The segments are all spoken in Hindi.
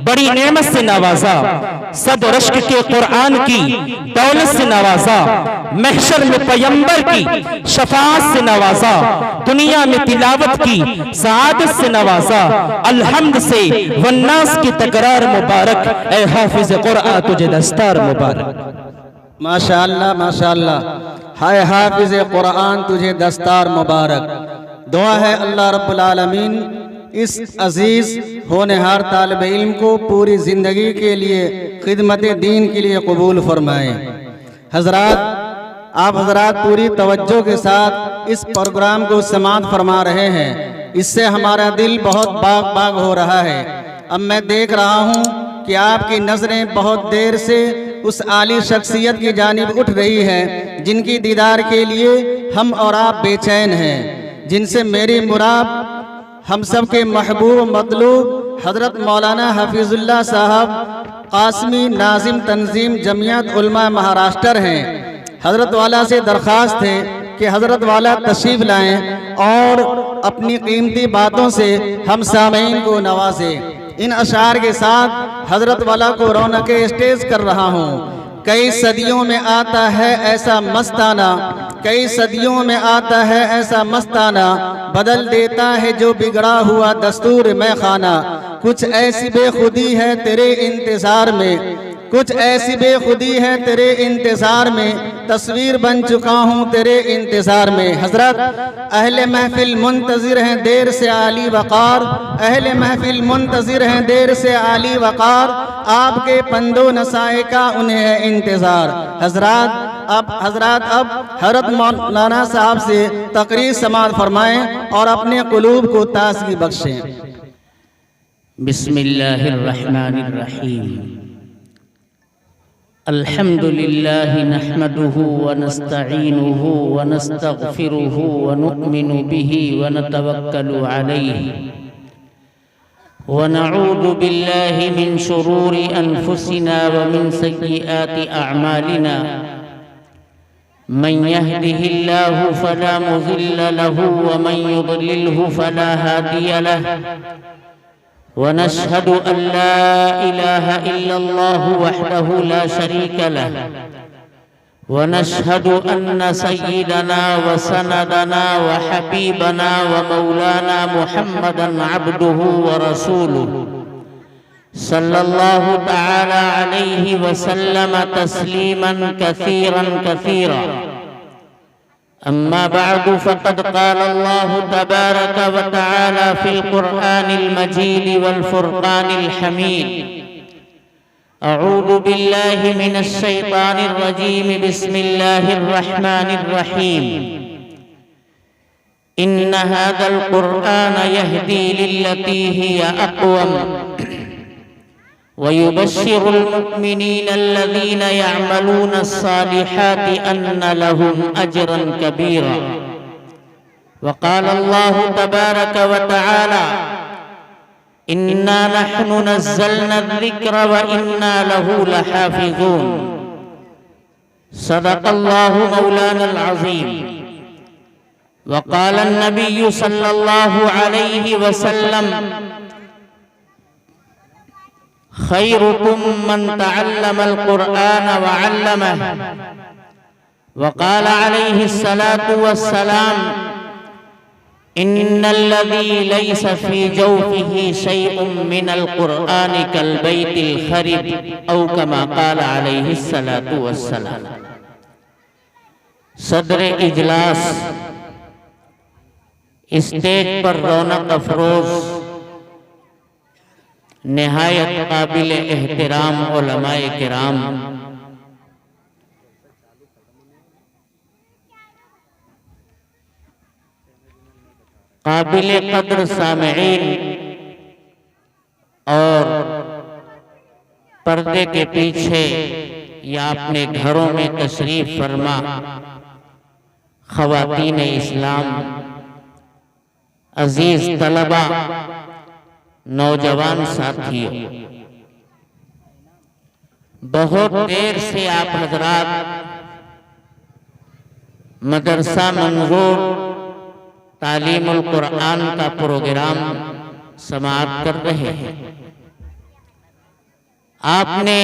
बड़ी नेमत से नवाजा, सद रश्क के कुरान की दौलत से नवाजा, महशर में पैगंबर की शफाअत से नवाजा, दुनिया में तिलावत की सआदत से नवाजा, अल्हम्द से वन्नास की तकरार मुबारक, ए हाफिज कुरान तुझे दस्तार मुबारक। माशाअल्लाह माशाअल्लाह, हाय हाफिज कुरान तुझे दस्तार मुबारक। दुआ है अल्लाह रब्बुल आलमीन इस अजीज होनहार तालिब इल्म को पूरी ज़िंदगी के लिए खिदमत दीन के लिए कबूल फरमाएँ। हजरात, आप हजरात पूरी तवज्जो के साथ इस प्रोग्राम को समाअत फरमा रहे हैं, इससे हमारा दिल बहुत बाग बाग हो रहा है। अब मैं देख रहा हूँ कि आपकी नज़रें बहुत देर से उस आली शख्सियत की जानिब उठ रही है जिनकी दीदार के लिए हम और आप बेचैन हैं, जिनसे मेरी मुराद हम सब के महबूब मतलूब हज़रत मौलाना हफीज़ुल्लाह साहब कासमी नाजिम तंजीम जमियत उलमा महाराष्ट्र हैं। हज़रत वाला से दरख्वास्त है कि हज़रत वाला तशरीफ़ लाएं और अपनी कीमती बातों से हम सामीन को नवाजें। इन अशार के साथ हज़रत वाला को रौनक स्टेज कर रहा हूँ। कई सदियों में आता है ऐसा मस्ताना, कई सदियों में आता है ऐसा मस्ताना, बदल देता है जो बिगड़ा हुआ दस्तूर में खाना। कुछ ऐसी बेखुदी है तेरे इंतज़ार में, कुछ ऐसी बेखुदी है तेरे इंतज़ार में, तस्वीर बन चुका हूँ तेरे इंतज़ार में। हज़रत अहले महफिल मुंतज़िर हैं देर से आली वक़ार, अहले महफिल मुंतज़िर हैं देर से आली वक़ार, आपके पंदो नसाए का उन्हें है इंतज़ार। हज़रात अब हज़रत मौलाना साहब से तकरीर समाअत फरमाएँ और अपने क़ुलूब को ताज़गी बख्शें। बिस्मिल्लाहिर्रहमानिर्रहीम। अल्हम्दुलिल्लाहि नहमदुहु व नस्तईनुहु व नस्तगफिरुहु व नु'मिनु बिही व नतवक्कलु अलैहि व नऊज़ु बिल्लाहि मिन शुरूरि अनफुसिना व मिन सय्यिआति अअमालिना। मन यहदिहिल्लाहु फला मुज़िल्ल लहु व मन युज़लिल्हु फला हादिय लहु। वनशहदु अल्ला इलाहा इल्लल्लाहु वहदहु ला शरीका लहु वनशहदु अन्न सय्यिदना व सनदना व हबीबना व मौलाना मुहम्मदन अब्दुहु व रसूलुहु सल्लल्लाहु तआला अलैहि व सल्लम तस्लीमन कसीरन कसीरा। अम्मा बअदु फ़क़द क़ाल अल्लाहु तबारक व तआला फ़िल क़ुरआनिल मजीद वल फ़ुरक़ानिल हमीद। अऊज़ु बिल्लाहि मिनश शैतानिर रजीम। बिस्मिल्लाहिर रहमानिर रहीम। इन्न हाज़ल क़ुरआन यहदी लिल्लती हिय अक़वम वयुबश्शिरुल मुमिनीन अल्लज़ीना यअमलूना अस्सालिहाति अन्न लहुम अजरन कबीरा। वक़ाल अल्लाहु तबारक व तआला इन्ना नहनु नज़्ज़लना अज़्ज़िक्र व इन्ना लहु लहाफ़िज़ून। सदक़ल्लाहु मौलानल अज़ीम। वक़ाल अन्नबिय्यु सल्लल्लाहु अलैहि वसल्लम खैरुकुम मन तअल्लमल क़ुरआन व अल्लमह। वक़ाल अलैहिस्सलातु वस्सलाम इन्नल्लज़ी लैसा फ़ी जौफ़िही शैउम मिनल क़ुरआन कल बैतिल ख़रीब औ कमा क़ाल अलैहिस्सलातु वस्सलाम। सदर इजलास, स्टेज पर रौनक अफरोज निहायत काबिल एहतराम उलमाए किराम, काबिल कद्र सामईन और पर्दे के पीछे या अपने घरों में तशरीफ फरमा ख़वातीन इस्लाम, अजीज तलबा, नौजवान साथियों, बहुत देर से आप हजरात मदरसा मंजूर तालीमुल कुरान का प्रोग्राम समाप्त कर रहे हैं। आपने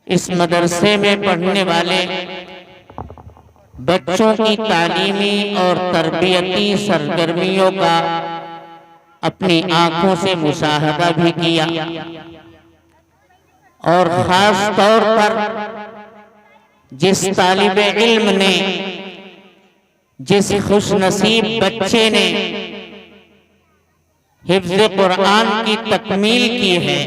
इस मदरसे में पढ़ने वाले बच्चों की तालीमी और तरबियती सरगर्मियों का अपनी आंखों से मुशाहदा भी किया और खास तौर पर जिस तालिबे इल्म ने, जिस खुशनसीब बच्चे ने हिफ्ज़ कुरान की तकमील की है,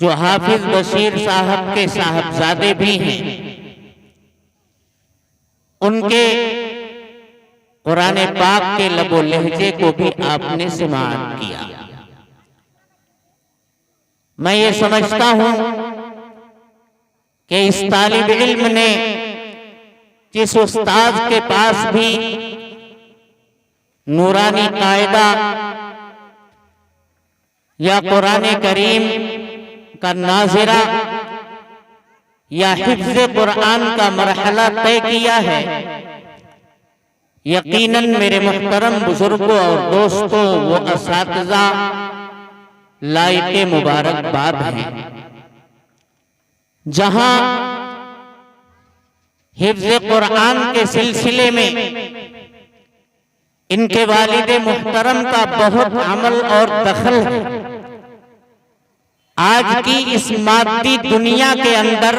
जो हाफिज बशीर साहब के साहबजादे भी हैं, उनके कुरान पाक के लबो लहजे को भी आपने समाअत किया। मैं ये समझता हूं कि इस तालिब इल्म ने जिस उस्ताद के पास भी नूरानी कायदा या कुरान करीम का नाज़िरा या हिफ्ज़ कुरान का मरहला तय किया है, यकीनन मेरे मुहतरम बुजुर्गों और दोस्तों, वो असातिज़ा लायके मुबारकबाद हैं। जहां हिफ्ज़ कुरान के सिलसिले में इनके वालिद मुहतरम का बहुत अमल और दखल है। आज की इस मादी दुनिया के अंदर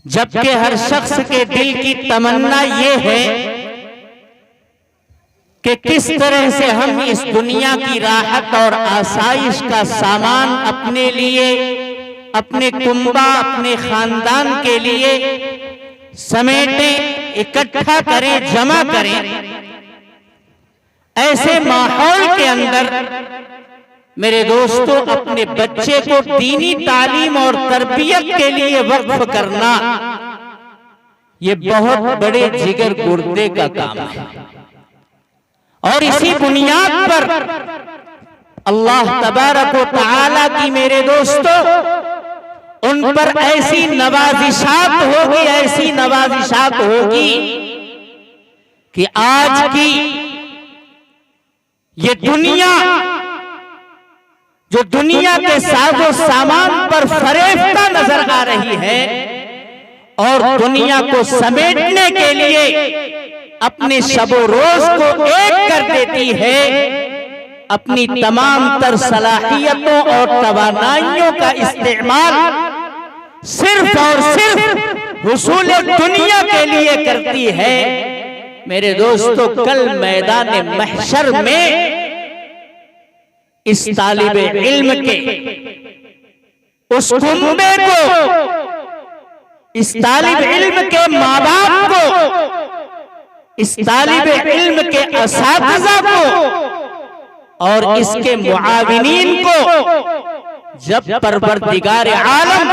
जबकि हर शख्स के दिल की तमन्ना ये है कि किस तरह से हम इस दुनिया की राहत और आसाइश का सामान अपने लिए, अपने कुंबा, अपने खानदान के लिए समेटें, इकट्ठा करें, जमा करें। ऐसे माहौल के अंदर मेरे दोस्तों, अपने बच्चे को दीनी तालीम और तरबियत के लिए वक्फ करना ये बहुत बड़े जिगर गुर्दे का काम है। और इसी बुनियाद पर अल्लाह तबारक व तआला की मेरे दोस्तों उन पर ऐसी नवाजिशात होगी, ऐसी नवाजिशात होगी कि आज की ये दुनिया, जो दुनिया के साजो सामान पर फरेफ्ता नजर आ रही है और दुनिया को समेटने के लिए अपने शबो रोज को एक कर देती है, अपनी तमाम तर सलाहियतों और तवानाइयों का इस्तेमाल सिर्फ और सिर्फ हुसूल दुनिया के लिए करती है। मेरे दोस्तों, कल मैदान महशर में इस तालिबे इल्म के उस कुंबे को, इस तालिब इल्म के माँ बाप को, इस तालिबे इल्म के असातिज़ा को और इसके मुआविनीन को जब परवरदिगार आलम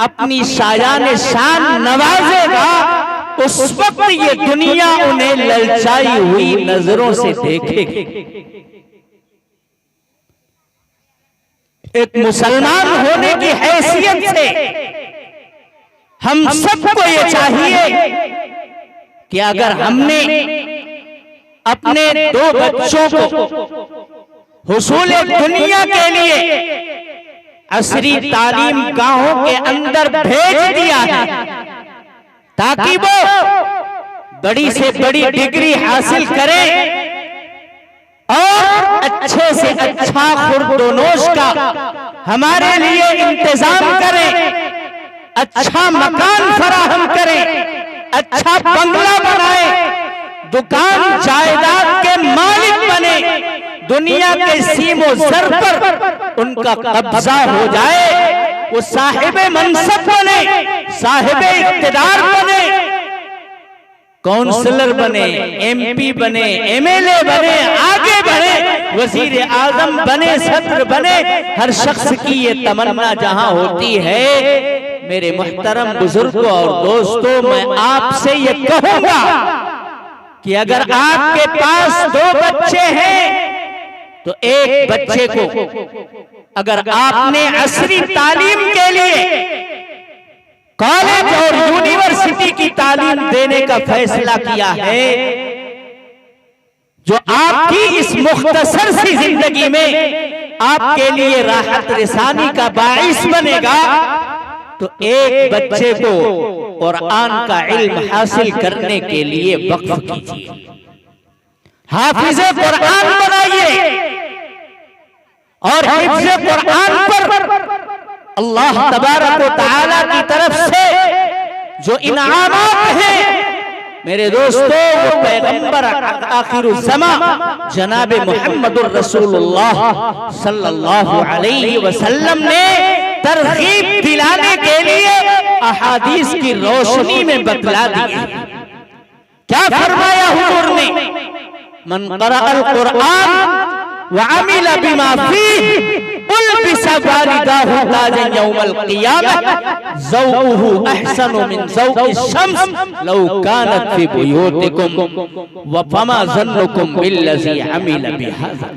अपनी शायान शान नवाजेगा, उस वक्त ये दुनिया उन्हें ललचाई हुई नजरों से देखेगी। एक मुसलमान होने की हैसियत से हम सबको ये चाहिए कि अगर हमने अपने दो बच्चों को हुसूल दुनिया के लिए असरी तालीम गाहों के अंदर भेज दिया है ताकि वो बड़ी से बड़ी डिग्री हासिल करें और अच्छे से अच्छा खुर्दोनोश का हमारे लिए इंतजाम करें, अच्छा मकान फराहम करें, अच्छा बंगला बनाए, दुकान जायदाद के मालिक बने, दुनिया के सीमो सर पर उनका कब्जा हो जाए, वो साहिबे मनसब बने, साहिबे इख्तिदार बने, काउंसलर बने, एमपी बने, एमएलए बने, आगे बढ़े, वजीर आजम बने, सदर बने। हर शख्स की ये तमन्ना जहां होती है, मेरे मुहतरम बुजुर्गों और दोस्तों, मैं आपसे ये कहूंगा कि अगर आपके पास दो बच्चे हैं तो एक बच्चे को अगर आपने असरी तालीम के लिए कॉलेज और यूनिवर्सिटी की तालीम देने का फैसला किया है, जो आपकी इस मुख्तसर सी जिंदगी में आपके लिए राहत रिसानी का बाइस बनेगा, तो एक बच्चे को कुरान का इल्म हासिल करने के लिए वक्फ कीजिए, हाफिज़े कुरान बनाइए। और हिफ्ज़े कुरान पर अल्लाह तबारक व तआला की तरफ से जो इनामात हैं मेरे दोस्तों, वो पैगंबर आखिरुज़्ज़मा जनाबे मुहम्मदुर रसूलुल्लाह सल्लल्लाहु अलैहि वसल्लम ने तरगीब दिलाने के लिए अहादीस की रोशनी में बतला दी। क्या फरमाया हुजूर ने, मन क़रअल कुरआन व अमिल बिमा फीह उल्बिसा वालिदाहु ताजन यौमल क़ियामह ज़ौक़ुहु अहसनु मिन ज़ौक़ि शम्स लौ कानत फी बुयूतिकुम व फमा ज़न्नुकुम बिल्लज़ी अमिल बिहाज़ा।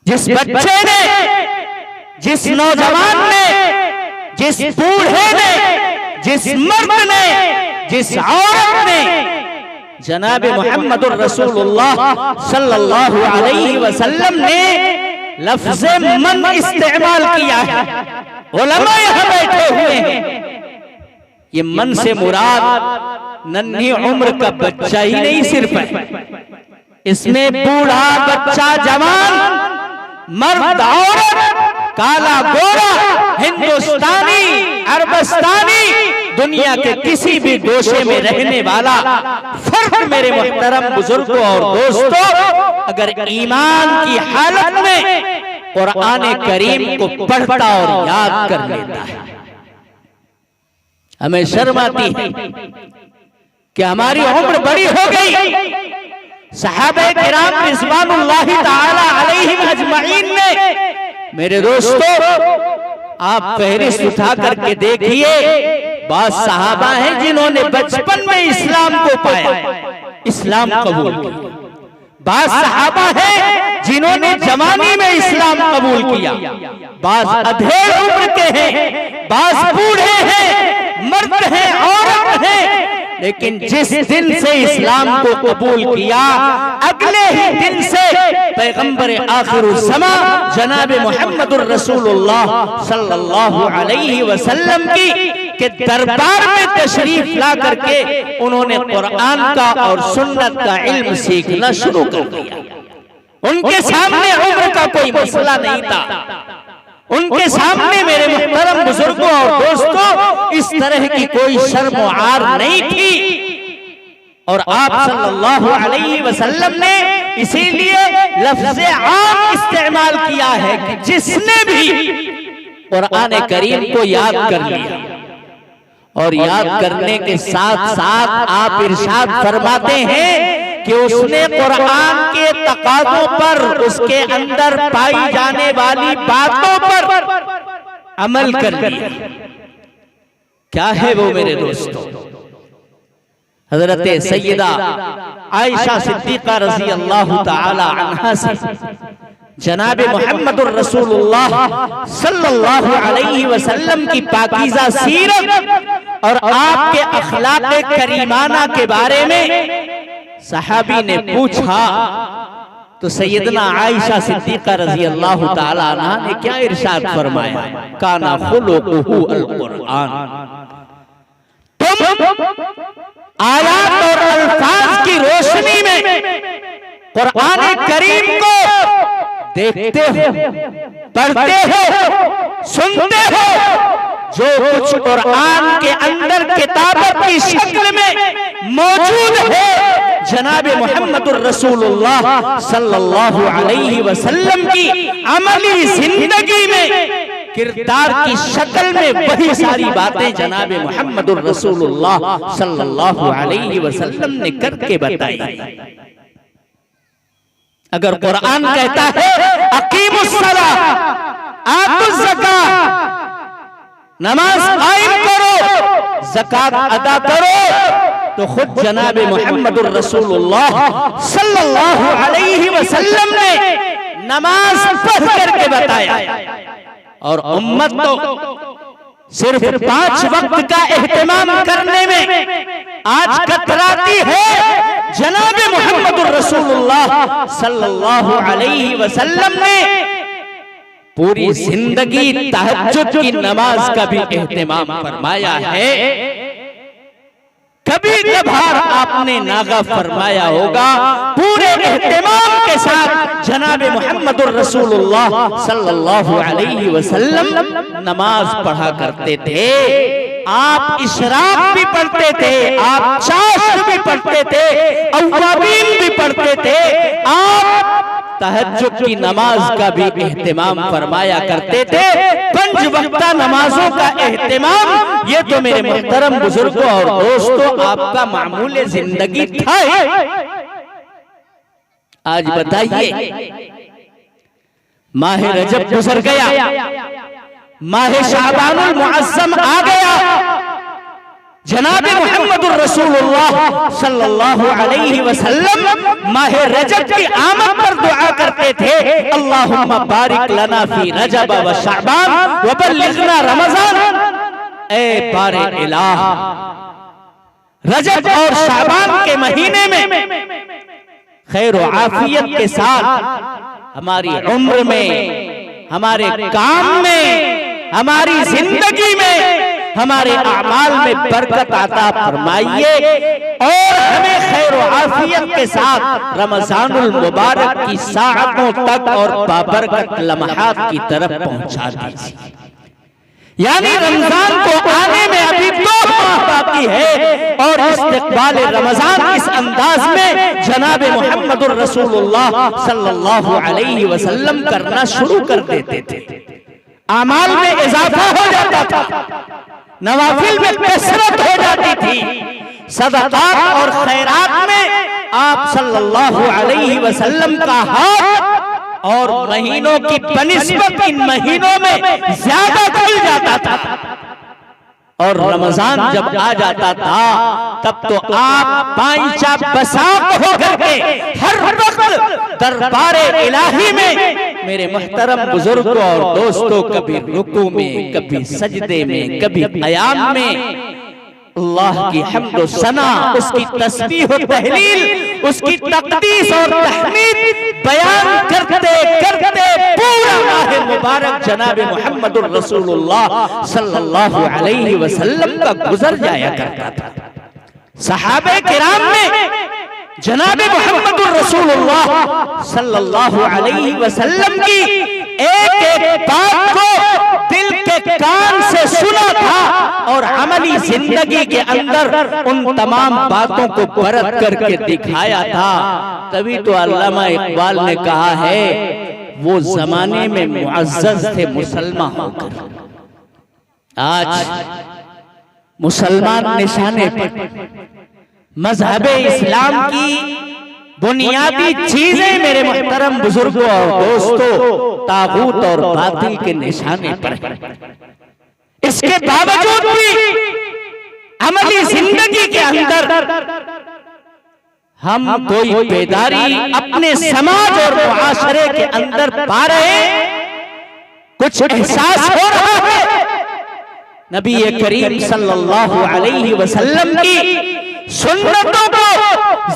जिस बच्चे ने, जिस नौजवान ने, जिस बूढ़े ने, जिस मर्द ने, जिस औरत ने जनाबे मुहम्मदुर रसूलुल्लाह सल्लल्लाहु अलैहि वसल्लम ने लफ्ज़ मन इस्तेमाल किया है, उलमा यहां बैठे हुए हैं। ये मन से मुराद नन्ही उम्र का बच्चा ही नहीं सिर्फ है, इसमें बूढ़ा, बच्चा, जवान, मर्द, औरत, काला, गोरा, हिंदुस्तानी, अरबस्तानी, दुनिया के किसी भी गोशे में रहने वाला फर्द मेरे मुहतरम बुजुर्गों और दोस्तों, अगर ईमान की हालत में कुरान करीम को पढ़ता और याद कर लेता है, हमें शर्म आती है कि हमारी उम्र बड़ी हो गई। सहाबे किराम रिज़वानुल्लाहि ताला अलैहिम अजमईन ने, मेरे दोस्तों आप फहरिस्त उठा करके देखिए, बात सहाबा हैं जिन्होंने बचपन में इस्लाम को पाया, इस्लाम कबूल किया। बात सहाबा है जिन्होंने जवानी में इस्लाम कबूल किया। बात अधेड़ उम्र के हैं, बात बूढ़े हैं, मर्द हैं, औरत हैं, लेकिन जिस दिन से इस्लाम को कबूल किया अगले ही दिन से पैगंबर आखिरुज़्ज़मा जनाबे मुहम्मदुर रसूलुल्लाह सल्लल्लाहु अलैहि वसल्लम के दरबार में तशरीफ ला करके उन्होंने कुरान का और सुन्नत का इल्म सीखना शुरू कर दिया। उनके सामने उम्र का कोई मसला नहीं था, उनके सामने मेरे मुहतरम बुजुर्गों और दोस्तों इस तरह की कोई शर्म आर नहीं थी। और आप सल्लल्लाहु अलैहि वसल्लम ने इसीलिए लफ्ज़ आम इस्तेमाल किया है कि जिसने भी कुरान करीम को याद कर लिया, और याद करने के साथ साथ आप इरशाद फरमाते हैं कि उसने कुरान के तकाज़ों पर, उसके अंदर पाई जाने वाली बातों पर अमल कर लिया। क्या है वो मेरे दोस्तों? हजरत सैयदा आयशा सिद्दीक़ा रज़ी अल्लाह ताला अन्हा से जनाबे मुहम्मदुर रसूलुल्लाह सल्लल्लाहु अलैहि वसल्लम की पाकीज़ा सीरत और आपके अखलाक़े करीमाना के बारे में सहाबी ने पूछा तो सैयदना आयशा सिद्दीक़ा रज़ी अल्लाह ताला अन्हा ने क्या इरशाद फरमाया, काना खुलुक़ुहु अल कुरान। तुम आयात और अल्फाज की रोशनी में कुरान करीम को देखते हो, पढ़ते हो, सुनते हो, जो कुछ कुरान के अंदर किताबत की शक्ल में मौजूद है जनाबे मुहम्मदुर रसूलुल्लाह सल्लल्लाहु अलैहि वसल्लम की अमली जिंदगी में किरदार की शक्ल में वही सारी बातें जनाबे मुहम्मदुर रसूलुल्लाह सल्लल्लाहु अलैहि वसल्लम ने करके बताई। अगर कुरान कहता है अकीमुस सलाह, आतुज़ ज़कात, नमाज कायम करो, ज़कात अदा करो, तो खुद जनाबे मुहम्मदुर रसूलुल्लाह सल्लल्लाहु अलैहि वसल्लम ने नमाज पढ़ करके बताया। और उम्मत तो सिर्फ 5 वक्त का एहतमाम करने में आज कतराती है, जनाब मुहम्मदुर रसूलुल्लाह सल्लल्लाहु अलैहि वसल्लम ने पूरी जिंदगी तहज्जुद की नमाज का भी एहतमाम फरमाया है। कभी कभार आपने नागा फरमाया होगा, पूरे एहतमाम के साथ जनाब मुहम्मदुर रसूलुल्लाह सल्लल्लाहु अलैहि वसल्लम नमाज पढ़ा करते थे। आप इशराक भी पढ़ते थे, आप चाशर भी पढ़ते थे, अव्वाबीन भी पढ़ते थे, आप तहज्जुद की नमाज का भी एहतमाम फरमाया करते थे। 5 वक्ता नमाजों का एहतमाम ये तो मेरे मुहतरम बुजुर्गों और दोस्तों आपका मामूल जिंदगी था। आज बताइए, माह रजब गुजर गया, माह शाबानुल मुअज्जम आ गया, जनाब मुहम्मदुर रसूलुल्लाह सल्लल्लाहु अलैहि वसल्लम माह रजब की आमद पर दुआ करते थे, अल्लाहुम्मा बारिक लना फी रजब व शाबान व बल्लिगना रमजान। ए बारे इलाह, रजब और शाबान के महीने में खैर व आफियत के साथ हमारी उम्र में, हमारे काम में, हमारी जिंदगी में, हमारे अमाल में बरकत आता फरमाइए और हमें खैर व आफियत के साथ रमजानुल मुबारक की साअतों तक और बाबरकत लम्हात की तरफ पहुंचा दीजिए। यानी रमजान को आने में अभी 2 माह बाकी है और इस्तिक़बाल रमजान इस अंदाज में जनाब मुहम्मदुर रसूलुल्लाह सल्लल्लाहु अलैहि वसल्लम करना शुरू कर देते थे। अमाल में इजाफा हो जाता था, नवाफिल में कसरत हो जाती थी, सदक़ात और खैरात में आप सल्लल्लाहु अलैहि वसल्लम का हाथ और महीनों की बनिस्बत इन महीनों में ज्यादा खुल जाता था। और रमजान जब आ जाता था तब तो आप पांचा बसाक होकर के हर वक्त दरबारे इलाही में मेरे मुहतरम बुजुर्गों और दोस्तों, कभी रुकू में, कभी सजदे में, कभी क़याम में अल्लाह की हम्द व सना, उसकी तस्बीह व तहलील, उसकी तक़दीस और तहमीद बयान करते करते पूरा माह मुबारक जनाब मुहम्मदुर रसूलुल्लाह सल्लल्लाहु अलैहि वसल्लम का गुजर जाया करता था। सहाबे किराम ने जनाब मुहम्मदुर रसूलुल्लाह सल्लल्लाहु अलैहि वसल्लम की एक एक बात को दिल के कान से सुना था और अमली जिंदगी के अंदर उन तमाम बातों को बरत करके दिखाया था। तभी तो अल्लामा इकबाल ने कहा है, वो जमाने में मुअज़्ज़ज़ थे मुसलमान होकर, आज मुसलमान निशाने पर मजहबे इस्लाम की बुनियादी चीजें मेरे मुहतरम बुजुर्गों और दोस्तों तागूत और बातिल के निशाने पर है। इसके बावजूद भी अमली जिंदगी के अंदर हम कोई बेदारी अपने समाज और मुआशरे के अंदर पा रहे, कुछ एहसास हो रहा है। नबी करीम सल्लल्लाहु अलैहि वसल्लम की सुन्नतों को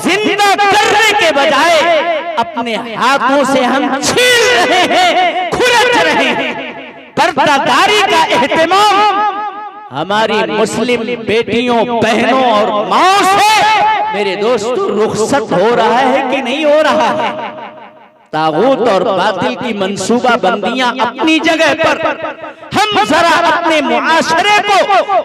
जिंदा करने के बजाय अपने हाथों से हम छीन रहे हैं, खुरच रहे हैं। पर्दादारी का एहतमाम हमारी मुस्लिम बेटियों, बहनों और माओ से मेरे दोस्तों रुखसत हो रहा है कि नहीं हो रहा है? तागूत और बातिल की मंसूबा बंदियां अपनी जगह पर, हम जरा अपने मुआशरे को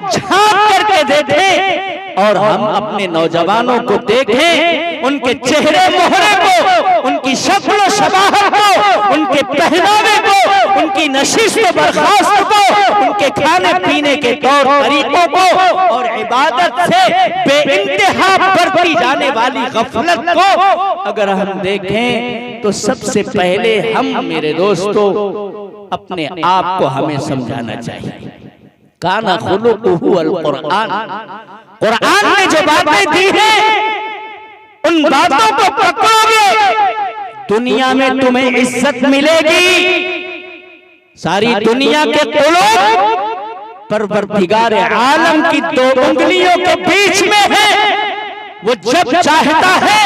झांक करके देखें और हम अपने नौजवानों को देखें, उनके चेहरे मोहरे को, उनकी शक्ल शबाहत को, उनके पहनावे को, उनकी नशिस्त बर्खास्त को, उनके खाने पीने के तौर तरीकों को और इबादत से बेइंतहा बरती जाने वाली गफलत को अगर हम देखें तो सबसे पहले हम मेरे दोस्तों अपने आप को हमें समझाना चाहिए। काना खुलुकुहु अल कुरआन, कुरआन ने जो बातें दी हैं उन बातों को पकड़ोगे दुनिया में तुम्हें इज्जत मिलेगी। सारी दुनिया के कुलूब परवरदिगार आलम की 2 उंगलियों के बीच में है। वो जब चाहता है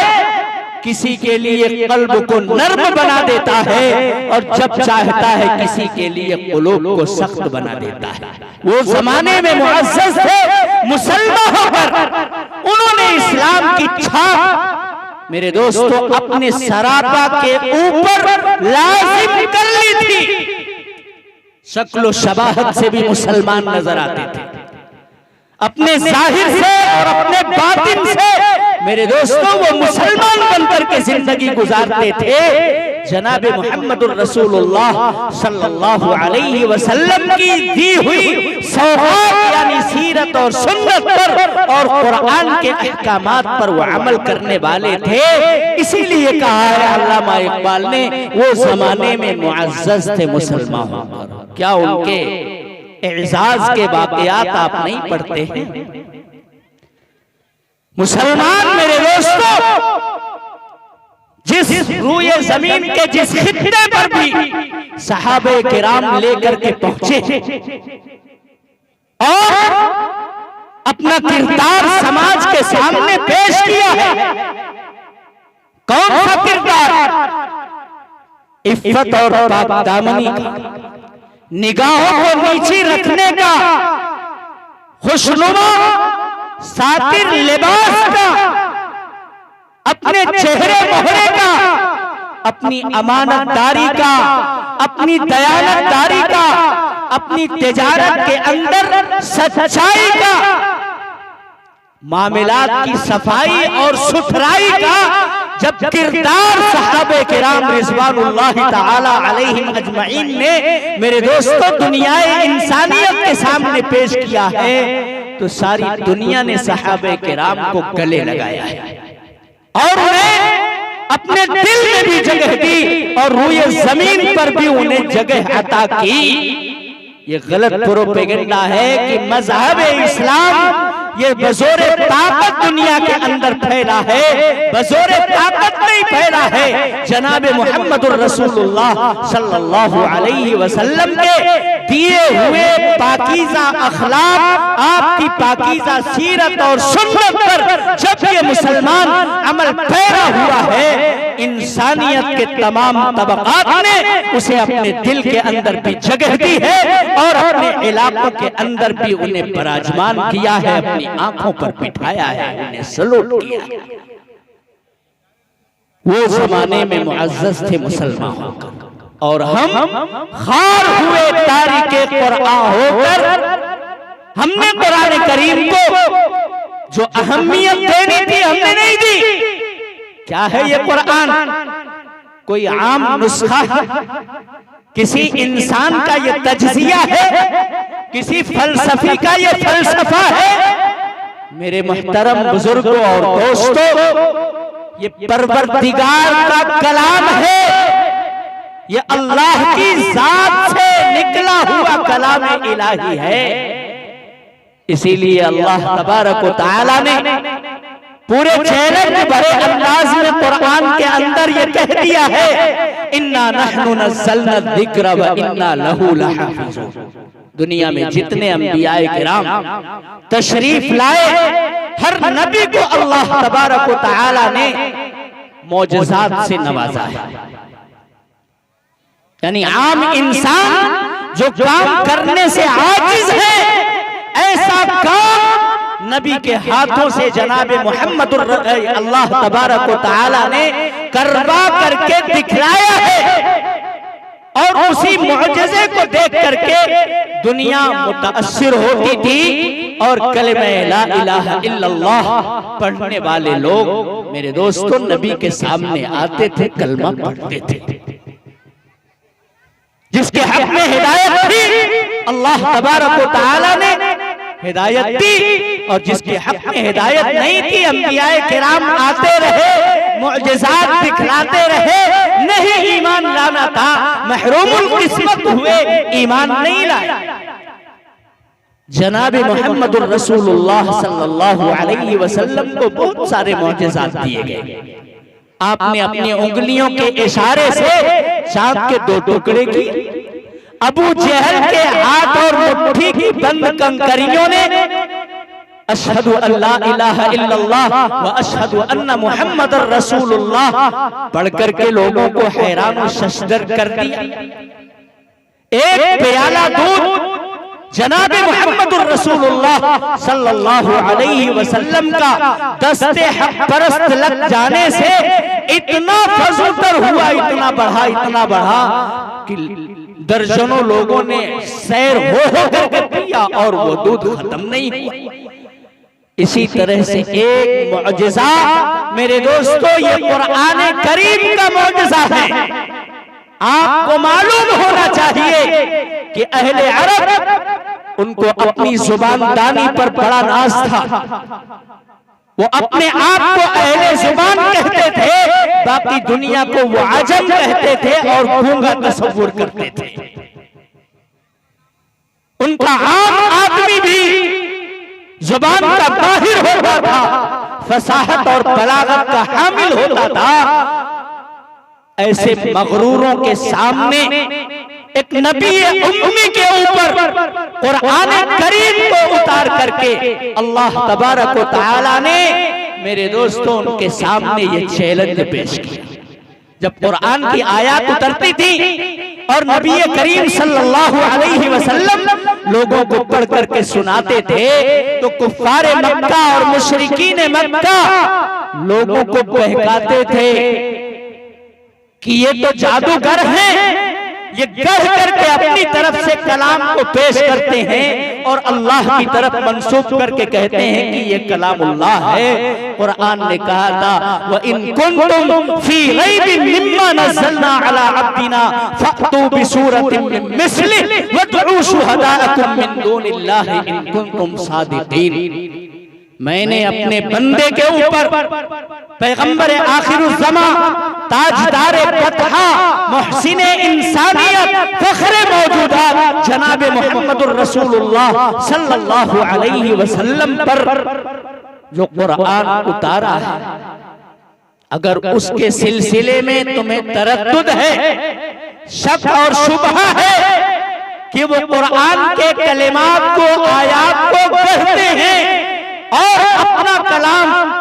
किसी के लिए कल्ब को नर्म बना देता है और जब चाहता है किसी के लिए कुलूब को सख्त बना देता है। वो जमाने में मुअज़्ज़ज़ थे मुसलमान होकर, उन्होंने इस्लाम की छाप मेरे दोस्तों अपने सरापा के ऊपर लाजिम कर ली थी। शक्ल शबाहत से भी मुसलमान नजर आते थे, अपने जाहिर से और अपने बातिन से मेरे दोस्तों वो मुसलमान बनकर के जिंदगी गुजारते थे। जनाब मुहम्मदुर रसूलुल्लाह सल्लल्लाहु अलैहि वसल्लम की दी हुई सौगात यानी सीरत और सुन्नत पर और कुरान के अहकामात पर वो अमल करने वाले थे। इसीलिए कहा है अल्लामा इकबाल ने वो जमाने में मुअज़्ज़ज़ थे मुसलमान होकर। क्या उनके एजाज के वाक़यात आप नहीं पढ़ते हैं? मुसलमान मेरे दोस्तों जिस रूए जमीन के जिस खित्ते पर भी सहाबे किराम लेकर के पहुंचे और अपना किरदार समाज के सामने पेश किया है। कौन सा किरदार? इफ्फत और पाकदामनी का, निगाहों को नीची रखने का, खुशनुमा सातिर लिबास का, अपने चेहरे मोहरे का, अपनी अमानतदारी का, अपनी दयानतदारी का, अपनी तिजारत के अंदर सच्चाई का, मामलात की सफाई और सुथराई का जब किरदार सहाबे किराम रिज़वानुल्लाह ताला अलैहिम अजमईन ने मेरे दोस्तों दुनियाए इंसानियत के सामने पेश किया है तो सारी दुनिया ने सहाबे किराम को गले लगाया है और उन्हें अपने दिल में भी जगह दी और रूए जमीन पर भी उन्हें जगह अता की। ये गलत प्रोपेगेंडा है कि मज़हब इस्लाम ये बज़ोरे ताकत दुनिया के अंदर फैला है, बज़ोरे ताकत नहीं फैला है। जनाब मुहम्मदुर रसूलुल्लाह सल्लल्लाहु अलैहि वसल्लम के दिए हुए पाकीज़ा अखलाक, आपकी पाकीज़ा सीरत और सुन्नत पर जब ये मुसलमान अमल पैरा हुआ है, इंसानियत के तमाम तबकात ने उसे अपने दिल के अंदर भी जगह दी है और अपने इलाकों के अंदर भी उन्हें पराजमान किया है, अपनी आंखों पर बिठाया है, उन्हें सलूट किया है। वो जमाने में मुअज़्ज़ज़ थे मुसलमान होकर और हम खार हुए तारिके कुरान होकर हमने कुरान करीम को जो अहमियत देनी थी हमने नहीं दी। क्या है ये कुरान? कोई आम नुस्खा है? किसी इंसान का ये तज्जिया है? किसी फलसफी का ये फलसफा है? मेरे मुहतरम बुजुर्गों और दोस्तों, ये परवरदिगार का कलाम है, ये अल्लाह की जात से निकला हुआ कलाम इलाही है। इसीलिए अल्लाह तबारक व तआला ने पूरे चैलेंज भरे अंदाज में कुरान के अंदर ये कह दिया है, इन्ना नहनु नज़्ज़लना ज़िक्र व इन्ना लहू लहाफ़िज़ून। दुनिया में जितने अंबियाए किराम तशरीफ लाए, हर नबी को अल्लाह तबारक व तआला ने मौजज़ात से नवाजा है। यानी आम इंसान जो काम करने से आजिज है, ऐसा काम नबी के हाथों से जनाब मुहम्मद अल्लाह तबारक व तआला ने करवा करके दिखलाया है और उसी मुअजिज़े को देख करके दुनिया मुताअस्सिर होती थी और कलिमा ला इलाहा इल्लल्लाह पढ़ने वाले लोग मेरे दोस्तों नबी के सामने आते थे, कलमा पढ़ते थे। जिसके हक में हिदायत थी अल्लाह तबारक व तआला ने हिदायत दी और जिसके हक में हिदायत नहीं थी अंबियाए किराम आते रहे, मुअजिज़ात दिखलाते रहे, नहीं ईमान लाना था, महरूमुल किस्मत हुए, ईमान नहीं लाया। जनाब मुहम्मदुर रसूलुल्लाह सल्लल्लाहु अलैहि वसल्लम को बहुत सारे मुअजिज़ात दिए गए। आपने अपनी उंगलियों के इशारे से चाँद के 2 टुकड़े किए। अबू जहल के हाथ और मुट्ठी की बंद कंकरियों ने अशहदु अल्ला इलाहा इल्लल्लाह व अशहदु अन्ना मुहम्मदर रसूलुल्लाह पढ़ करके लोगों को हैरान और शशदर कर दिया। एक प्याला दूध जनाब मुहम्मदुर रसूलुल्लाह सल्लल्लाहु अलैहि वसल्लम का दस्ते हक परस्त लग जाने से इतना फजलतर हुआ, इतना बढ़ा कि दर्जनों लोगों ने सैर हो करके पिया और वो दूध खत्म नहीं हुआ। इसी तरह से एक मुअजिजा मेरे दोस्तों, ये कुरान करीम का मुअजिजा है। आपको मालूम होना चाहिए कि अहले अरब उनको अपनी जुबान दानी पर बड़ा नाज था। वो अपने आप को अहले जुबान कहते थे, बाकी दुनिया को वो आजम कहते थे और गूंगा तस्वुर करते थे। उनका आम आदमी भी जुबान का माहिर होता था, फसाहत और बलागत का हामिल होता था। ऐसे मगरूरों के सामने एक नबी उम्मी के ऊपर कुरान करीम को उतार करके अल्लाह तबारक व तआला ने मेरे दोस्तों उनके सामने ये चैलेंज पेश किया। जब कुरान की आयत उतरती थी और नबी करीम सल्लल्लाहु अलैहि वसल्लम लोगों को पढ़ करके सुनाते थे, तो कुफ्फारे मक्का और मुशरिकीन मक्का लोगों को बहकाते थे कि ये तो जादूगर हैं, ये गढ़ करके अपनी तरफ से कलाम को पेश करते हैं और अल्लाह की तरफ मंसूब करके कहते हैं कि ये कलामुल्लाह है। कुरान ने कहा था व इन कुंतुम फी रैबिन मिम्मा नज़्ज़लना अला अब्दिना फअतू बिसूरतिन मिन मिस्लिहि वदउ शुहदाअकुम मिन दूनिल्लाहि इन कुंतुम सादिकीन। मैंने अपने बंदे के ऊपर पैगंबर आखिरुज़्ज़मा, ताजदार फतहा, मुहसिने इंसानियत, फख्रे मौजूदात जनाब मुहम्मदुर रसूलुल्लाह सल्लल्लाहु अलैहि वसल्लम पर जो कुरान उतारा है, अगर उसके सिलसिले में तुम्हें तरद्दुद है, शक और शुबहा है कि वो कुरान के कलिमात को, आयात को पढ़ते हैं और अपना कलाम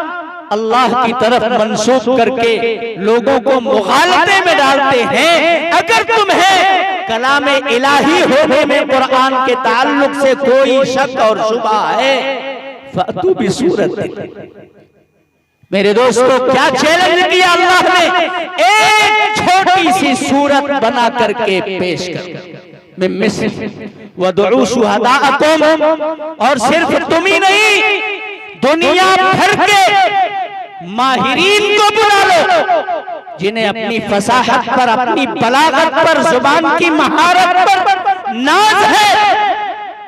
अल्लाह की तरफ मंसूब करके लोगों को मुगालते में डालते हैं, अगर तुम्हें कलाम इलाही होने में कुरान के ताल्लुक से कोई शक और शुबहा है, फअतू बिसूरत। मेरे दोस्तों, क्या चैलेंज किया अल्लाह ने? एक छोटी सी सूरत बना करके पेश कर वदउ शुहदाअकुम, और सिर्फ तुम ही नहीं, दुनिया भर के माहिरीन को बुला लो जिन्हें अपनी फसाहत पर, अपनी बलागत पर, जुबान की महारत पर नाज है,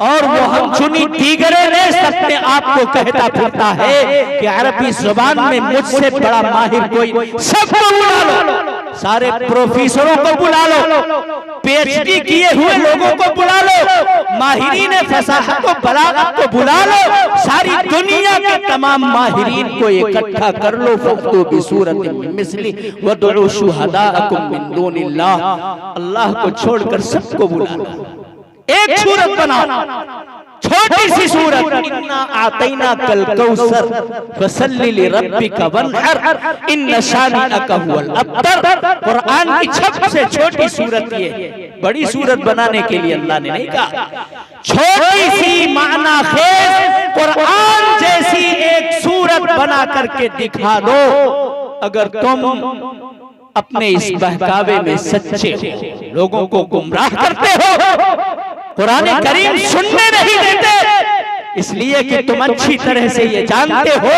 और वो हम चुनी दीगरे ने अपने आप को कहता फिरता है कि अरबी जुबान में मुझसे बड़ा माहिर कोई, सबको बुला लो, सारे प्रोफेसरों को बुला लो, पीएचडी किए हुए लोगों को बुला लो, माहिरीन फसाहत को, बलागत को बुला लो, सारी दुनिया के तमाम माहिरीन को इकट्ठा कर लो। फअतू बिसूरतिन मिन मिस्लिहि वदउ शुहदाअकुम मिन दूनिल्लाह, अल्लाह को छोड़कर सबको बुला लो, एक सूरत बनाओ, छोटी सी सूरत। इन्ना आतैना कल कौसर फसल्लि लिरब्बिका वन्हर इन्न शानिअका हुवल अब्तर। कुरान की सबसे छोटी सूरत ये, बड़ी सूरत बनाने के लिए अल्लाह ने नहीं कहा, छोटी सी माना खेज कुरान जैसी एक सूरत बना करके दिखा दो। अगर तुम अपने इस बहकावे में सच्चे हो, लोगों को गुमराह करते हो, कुरान करीम सुनने नहीं देते, इसलिए कि तुम अच्छी तरह से ये जानते हो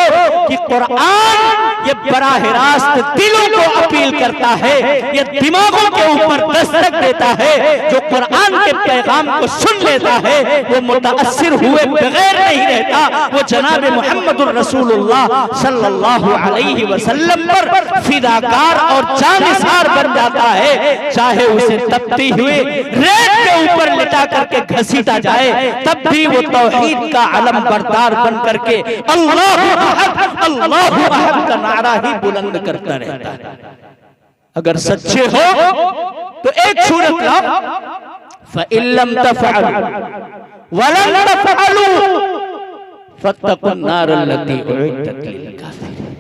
कि कुरान ये बराह रास्त दिलों को अपील करता है, ये दिमागों के ऊपर दस्तक देता है। जो कुरान के पैगाम को सुन लेता है वो मुताअस्सिर हुए बगैर नहीं रहता, वो जनाब मुहम्मदुर रसूलुल्लाह सल्लल्लाहु अलैहि वसल्लम पर फिदाकार और जानिसार बन जाता है। चाहे उसे तपती हुई रेत के ऊपर लिटा करके घसीटा जाए, तब भी वो तौहीद का अलम बरदार बन करके अल्लाहु अहद अल्लाहु अहद का नारा ही बुलंद करता रहता है। अगर सच्चे हो तो एक सूरत लाओ, फइल्लम तफअलू वलन तफअलू फत्तकुन नारल्लती उइद्दत लिलकाफिरीन।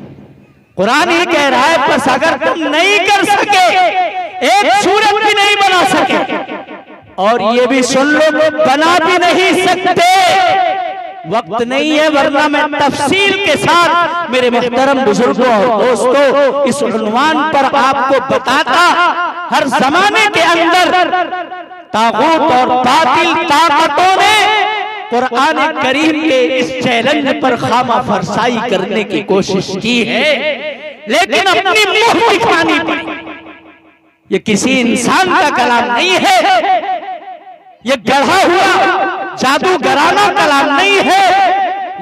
कुरान ही कह रहा है बस अगर तुम नहीं कर सके, एक सूरत भी नहीं बना सके, और ये भी सुन लो बना भी नहीं सकते, वक्त नहीं है वरना मैं तफसील के साथ मेरे मुहतरम बुजुर्गों और दोस्तों इस उन्वान पर आपको बताता। हर जमाने के अंदर तागूत और बातिल ताकतों ने कुरान करीम के इस चैलेंज पर खामा फरसाई करने की कोशिश की है, लेकिन अपनी मुंह दिखानी पड़ी। ये किसी इंसान का कलाम नहीं है, ये गढ़ा हुआ जादूगराना कलाम नहीं है,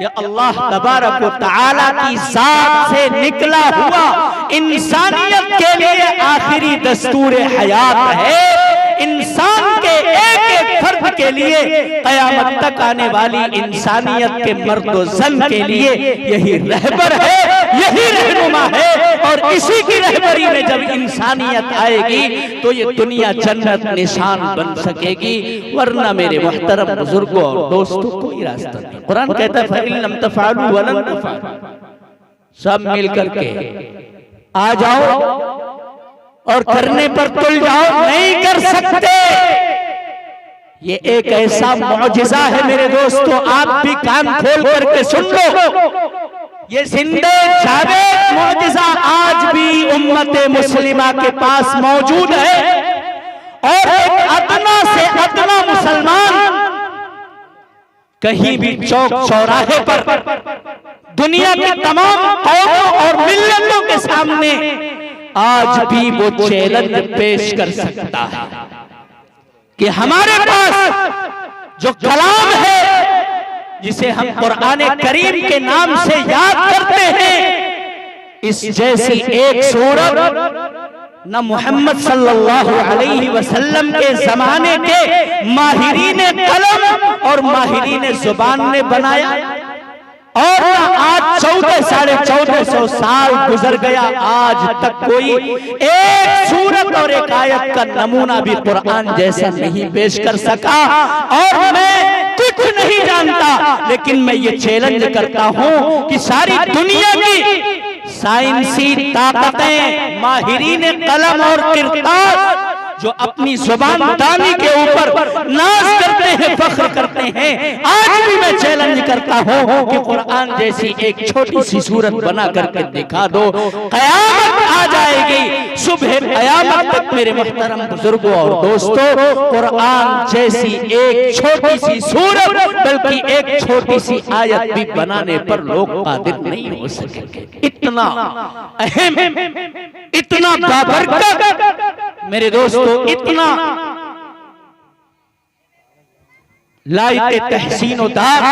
ये अल्लाह तबारक व तआला की जात से निकला हुआ इंसानियत के लिए आखिरी दस्तूर हयात है। इंसान के एक एक फर्द के लिए कयामत तक आने वाली इंसानियत के मर्द व जन के लिए यही रहबर है, यही रहनुमा है, और इसी की रहबरी में जब इंसानियत आएगी तो ये दुनिया जन्नत निशान बन सकेगी, वरना मेरे मुहतरम बुजुर्गों और दोस्तों कोई रास्ता नहीं। कुरान कहता है फइन लम तफअलू वलन तफअलू, सब मिल करके आ जाओ और करने पर तुल जाओ, नहीं कर सकते। ये एक ऐसा मौजिज़ा है मेरे दोस्तों, आप भी कान खोल करके सुन लो। ये जिंदे जावेद मौजिज़ा आज भी उम्मत मुस्लिमा के पास मौजूद है, और एक अदना से अदना मुसलमान कहीं भी चौक चौराहे पर दुनिया की तमाम कौमों और मिल्लतों के सामने आज भी वो चैलेंज पेश कर सकता है कि हमारे पास जो कलाम है, जिसे हम कुरान करीम के नाम से याद करते हैं, इस जैसी एक सूरत न मोहम्मद सल्लल्लाहु अलैहि वसल्लम के जमाने के माहिरीन कलम और माहिरीन जुबान ने बनाया, और आज 1400-1450 साल गुजर गया, आज तक कोई एक सूरत और एक आयत का नमूना भी कुरान जैसा नहीं पेश कर सका। और मैं कुछ नहीं जानता, लेकिन मैं ये चैलेंज करता हूं कि सारी दुनिया की साइंसी ताकतें, माहिरीन कलम और किरतास जो अपनी जुबान दानी के ऊपर नाज करते हैं, फख्र करते हैं, आज भी मैं चैलेंज करता हूं कि कुरान जैसी एक छोटी सी सूरत बना करके दिखा दो। कयामत आ जाएगी, सुबह कयामत तक मेरे मुहतरम बुजुर्गों और दोस्तों, कुरान जैसी एक छोटी सी सूरत बल्कि एक छोटी सी आयत भी बनाने पर लोग कादिर नहीं हो सकेंगे। इतना अहम, इतना बाबरकत मेरे दोस्तों, इतना लाइक तहसीनोदार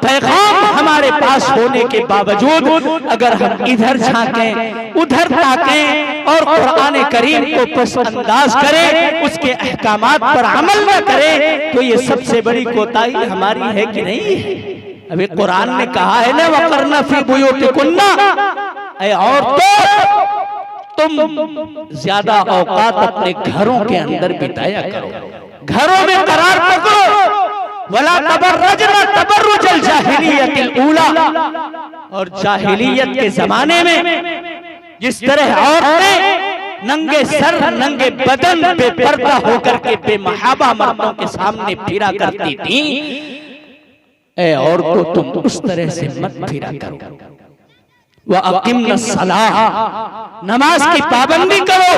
पैगाम हमारे पास होने के बावजूद अगर हम इधर झांकें उधर ताकें और कुरान करीम को पसंदाज करें, उसके अहकामात पर अमल न करें, तो ये सबसे बड़ी कोताही हमारी है कि नहीं है? अभी कुरान ने कहा है ना, वक़रना फी बुयूतिकुन्ना, ऐ औरतों तुम ज्यादा औकात अपने घरों के अंदर बिताया करो, घरों में करार पकड़ो। वला तबर्रजना तबर्रुजल जाहिलियतिल ऊला, और जाहिलियत के जमाने में जिस तरह औरतें नंगे सर नंगे बदन बेपर्दा होकर के बेमहाबा मर्दों के सामने फिरा करती थी, ऐ औरतों तुम उस तरह से मत फिरा करो। व अकीमना सलाह, नमाज की पाबंदी करो।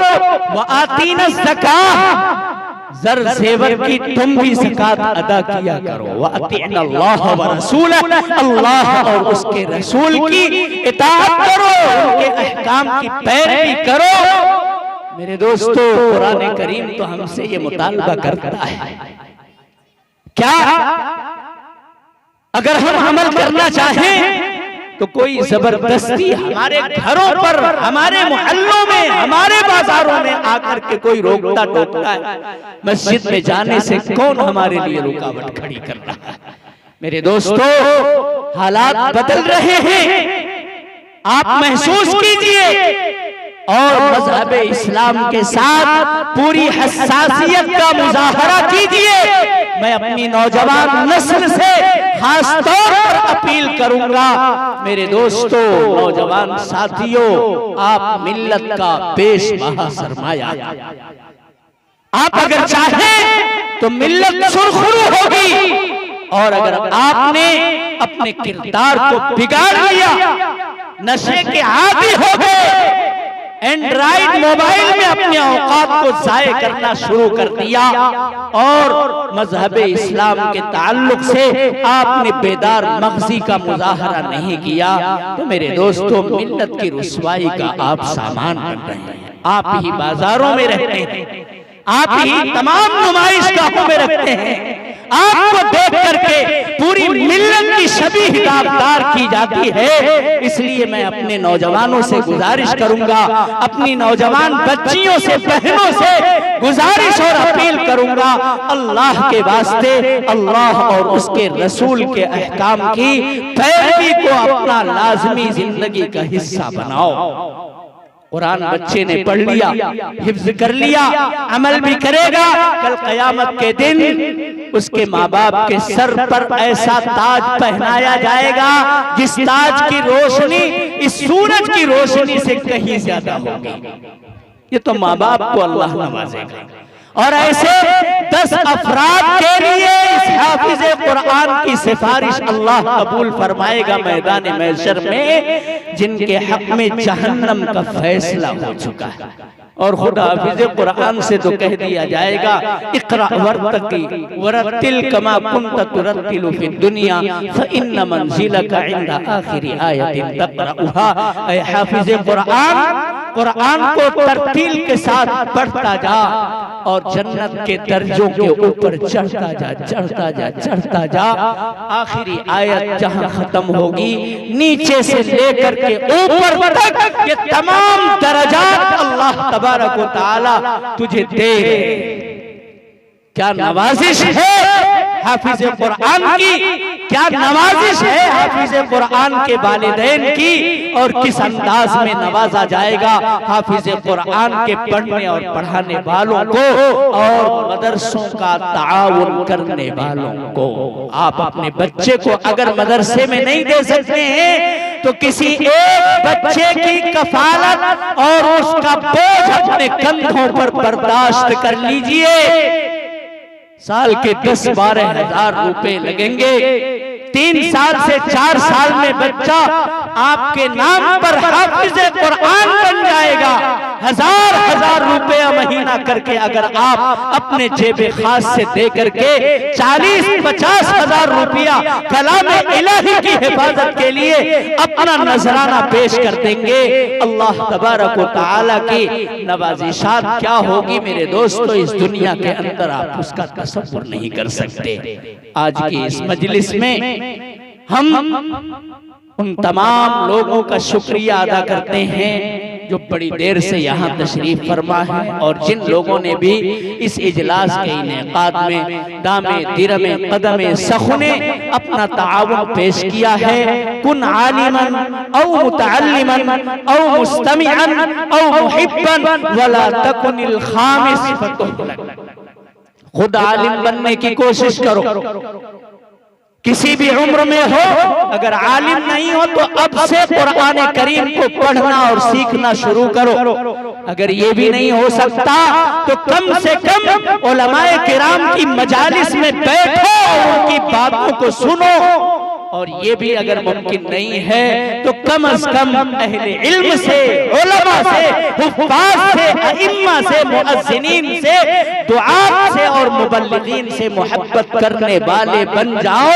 व आतीना ज़कात, जर जेवर की तुम भी ज़कात अदा किया करो। व अतीना अल्लाह व रसूल, अल्लाह और उसके रसूल की इताअत करो, उनके अहकाम की पैरवी करो। मेरे दोस्तों, कुरान करीम तो हमसे ये मुतालबा करता है। क्या अगर हम अमल करना चाहें तो कोई जबरदस्ती हमारे घरों पर, हमारे मोहल्लों में, हमारे बाजारों में आकर के कोई रोकता टोकता है? मस्जिद में जाने से कौन हमारे लिए रुकावट खड़ी कर रहा है? मेरे दोस्तों, हालात बदल रहे हैं, आप महसूस कीजिए और मज़हब इस्लाम के साथ पूरी हसासियत का मुज़ाहरा कीजिए। मैं अपनी नौजवान नस्ल से खास तौर पर अपील करूंगा मेरे दोस्तों, नौजवान साथियों, आप मिल्लत का बेशबहा सरमाया। आप अगर चाहें तो मिल्लत सुरखरू होगी, और अगर आपने अपने किरदार को बिगाड़ लिया, नशे के आदी हो गए, एंड्रॉइड मोबाइल में अपने औकात को जाये करना शुरू कर दिया, और मजहब इस्लाम के ताल्लुक से आपने बेदार मगजी का मुजाहरा नहीं किया, तो मेरे दोस्तों मिल्लत की रुसवाई का आप सामान बन रहे हैं। आप ही बाजारों में रहते हैं, आप ही तमाम नुमाइशगाहों में रखते हैं, आपको देख करके पूरी मिल्लत की शबीह दागदार की जाती है। इसलिए मैं अपने नौजवानों से गुजारिश करूंगा, अपनी नौजवान बच्चियों से, बहनों से गुजारिश और अपील करूंगा, अल्लाह के वास्ते अल्लाह और उसके रसूल के अहकाम की पैरवी को अपना लाजमी जिंदगी का हिस्सा बनाओ। कुरान बच्चे ने पढ़ लिया, हिफ्ज कर लिया, अमल भी करेगा, कल कयामत के दिन उसके माँ बाप के सर पर ऐसा ताज पहनाया जाएगा जिस ताज की रोशनी इस सूरज की रोशनी से कहीं ज्यादा होगी। ये तो माँ बाप को अल्लाह नवाजेगा। और ऐसे 10 अफराद के लिए इस हाफिज कुरान की सिफारिश अल्लाह कबूल फरमाएगा मैदान महशर में, जिनके हक में जहन्नम का फैसला हो चुका है। और खुद हाफिज कुरान से तो कह दिया जाएगा, इक़रा वर्तकी वरतिल कमा कुन्त तुरतिलु फी दुनिया फइन्न मंजिलका इंदा आखिरी आयतिन तक़रउहा। ऐ हाफिज कुरान, कुरान को तरतील के साथ पढ़ता जा और जन्नत के दर्जों के ऊपर चढ़ता जा, चढ़ता जा, चढ़ता जा। आखिरी आयत जहां खत्म होगी, नीचे से लेकर के ऊपर तक ये तमाम दरजात अल्लाह तबारक व तआला तुझे दे। क्या नवाजिश है हाफिज कुरान की, क्या नवाजिश है हाफिज कुरान के वालिदैन की, और किस अंदाज में नवाजा जाएगा हाफिज कुरान के पढ़ने और पढ़ाने वालों को और मदरसों का ताआवुन करने वालों को। आप अपने बच्चे को अगर मदरसे में नहीं दे सकते हैं तो किसी एक बच्चे की कफालत और उसका बोझ अपने कंधों पर बर्दाश्त कर लीजिए। साल के 10-12 हजार रुपए लगेंगे। 3 साल से 4 साल में बच्चा आपके नाम पर हाफिज कुरान बन जाएगा। 1000 रुपया महीना करके अगर आप अपने जेबे खास से दे करके 40-50 हजार रुपया कलाम इलाही की हिफाजत के लिए अपना नजराना पेश कर देंगे, अल्लाह तबारक व तआला की नवाजिशात क्या होगी मेरे दोस्तों, इस दुनिया के अंदर आप उसका तसव्वुर नहीं कर सकते। आज की इस मजलिस में हम उन तमाम लोगों का शुक्रिया अदा करते हैं जो बड़ी देर से यहाँ तशरीफ फरमा है, और जिन लोगों ने भी इस इजलास के इनेकाद में दामे दिरमे कदमे सखुने अपना ताआवुन पेश किया है। कुन आलिमन औ मुतअल्लिमन औ मुस्तमिअन औ मुहिब्बन वला तकुनिल खामिस फतुहलक। खुद आलिम बनने की कोशिश करो, किसी भी उम्र में हो। अगर आलिम नहीं हो तो अब से कुरान करीम को पढ़ना और सीखना शुरू करो। अगर ये भी नहीं हो सकता तो कम से कम उलमाए किराम की मजालिस में बैठो और उनकी बातों को सुनो। और ये भी अगर मुमकिन नहीं है तो कम से कम अहले इल्म से, उलमा से, हुफ्फाज से, अइम्मा से, मुअज्जिनीन से, दुआत से और मुबल्लिगीन से मोहब्बत करने वाले बन जाओ।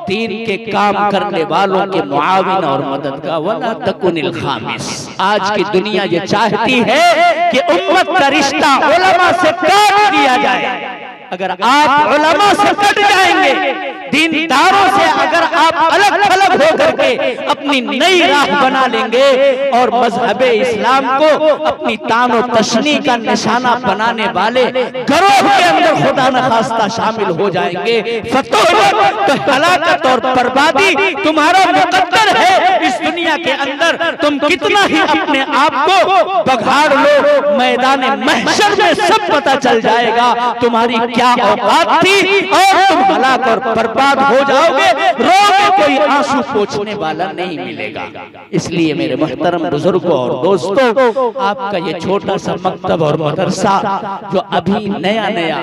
दीन के काम करने वालों के मुआविन और मदद का। वला तकुनिल खामिस। आज की दुनिया ये चाहती है कि उम्मत का रिश्ता उलमा से काट दिया जाए। अगर आप उलमा से कट जाएंगे, दीनदारों से अगर आप अलग अलग होकर के अपनी नई राह बना लेंगे और मजहबे इस्लाम को अपनी तानो तशनी का निशाना बनाने वाले घरों के अंदर खुदा न खास्ता शामिल हो जाएंगे, तो हलाकत और बर्बादी तुम्हारा मुकद्दर है। इस दुनिया के अंदर तुम कितना ही अपने आप को बघाड़ लो, मैदान महशर में सब पता चल जाएगा तुम्हारी क्या औकात थी और तुम हलाक और बर्बाद हो जाओगे, रोगे, कोई आंसू पोंछने वाला नहीं मिलेगा। इसलिए मेरे मुहतरम बुजुर्गों और दोस्तों, आपका ये छोटा सा मकतब और मदरसा जो अभी नया नया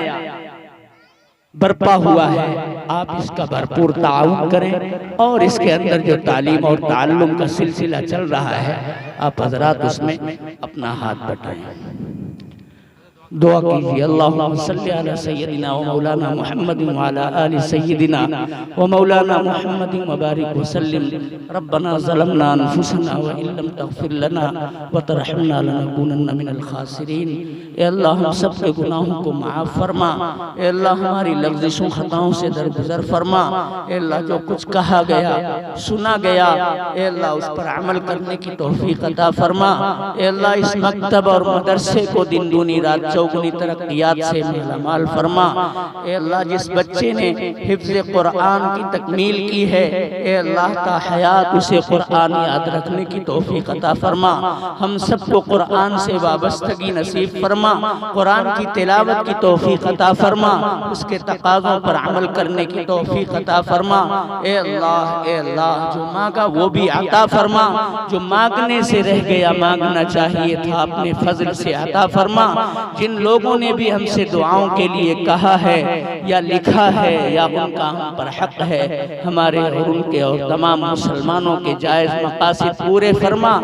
बर्पा हुआ है, आप इसका भरपूर ताउन करें और इसके अंदर जो तालीम और ताल्लुम का सिलसिला चल रहा है, आप हजरात उसमें अपना हाथ बटाएं। दुआ कीजिए, अल्लाहुम्मा सल्ली अला सय्यदिना व मौलाना मुहम्मदिन व अला आलि सय्यदिना व मौलाना मुहम्मदिन व बारिक व सल्लिम। रब्बना ज़लमना अनफुसना व इन लम तग़फिर लना व तरहमना लनकूनन्ना मिनल खासिरीन। ए अल्लाह, हम सब के गुनाहों को माफ़ फरमा। ए अल्लाह, हमारी लफ्ज़ों खताओं से दरगुजर फरमा। ए अल्लाह, जो कुछ कहा गया, सुना गया, ए अल्लाह, उस पर अमल करने की तौफीक अता फरमा। ए अल्लाह, इस मकतब और मदरसे को दिन दूनी रात चौगुनी तरक्कियात से मालामाल फरमा। ए अल्लाह, जिस बच्चे ने हिफ्ज़ कुरान की तकमील की है, ए अल्लाह, ता हयात उसे कुरान याद रखने की तौफीक अता फरमा। हम सबको कुरान से वाबस्तगी नसीब फरमा। कुरान की तिलावत की तौफीक अता फरमा। उसके तकाज़ों पर अमल करने की तौफीक अता फरमा। ए अल्लाह, ए अल्लाह, जो मांगा वो भी अता फरमा। जो मांगने से रह गया, मांगना चाहिए था, अपने फजल से अता फरमा। जिन लोगों ने भी हमसे दुआओं के लिए कहा है या लिखा है या उनका हम पर हक है, हमारे और उनके और तमाम मुसलमानों के जायज़ मकासिद पूरे फरमा।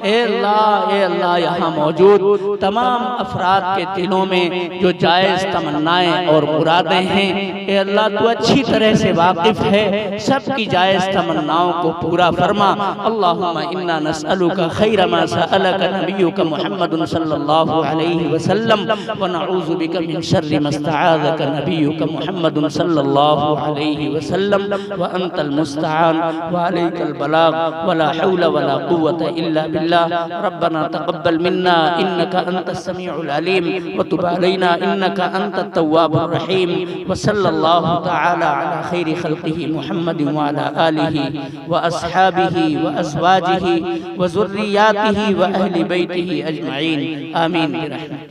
ए अल्लाह, ए अल्लाह, यहाँ मौजूद तमाम अफराद के दिलों में जो जायज़ तमन्नाएं और मुरादें हैं, ए अल्लाह, तू अच्छी तरह से वाकिफ है, सबकी जायज़ तमन्नाओं को पूरा फरमा। अल्लाहुम्मा इन्ना नस्अलुका खैर मा सअलका नबियुका मुहम्मदुन सल्लल्लाहु अलैहि वसल्लम व नऊज़ु बिका मिन शर्रि मा इस्तआज़का नबियुका मुहम्मदुन सल्लल्लाहु अलैहि वसल्लम व अंतल मुस्तआन व अलैकल बलाग व ला हौला व ला कुव्वता इल्ला बिल्लाह। रब्बना तक़ब्बल मिन्ना इन्नका अंतस समीउल अलीम व तुब अलैना इन्नका अंतत तव्वाबुर रहीम। व सल्लल्लाहु तआला अला खैरि खल्क़िही मुहम्मदिन व अला आलिही व अस्हाबिही व अज़वाजिही व ज़ुर्रिय्यातिही व अहलि बैतिही अजमईन। आमीन बिरहमतिक।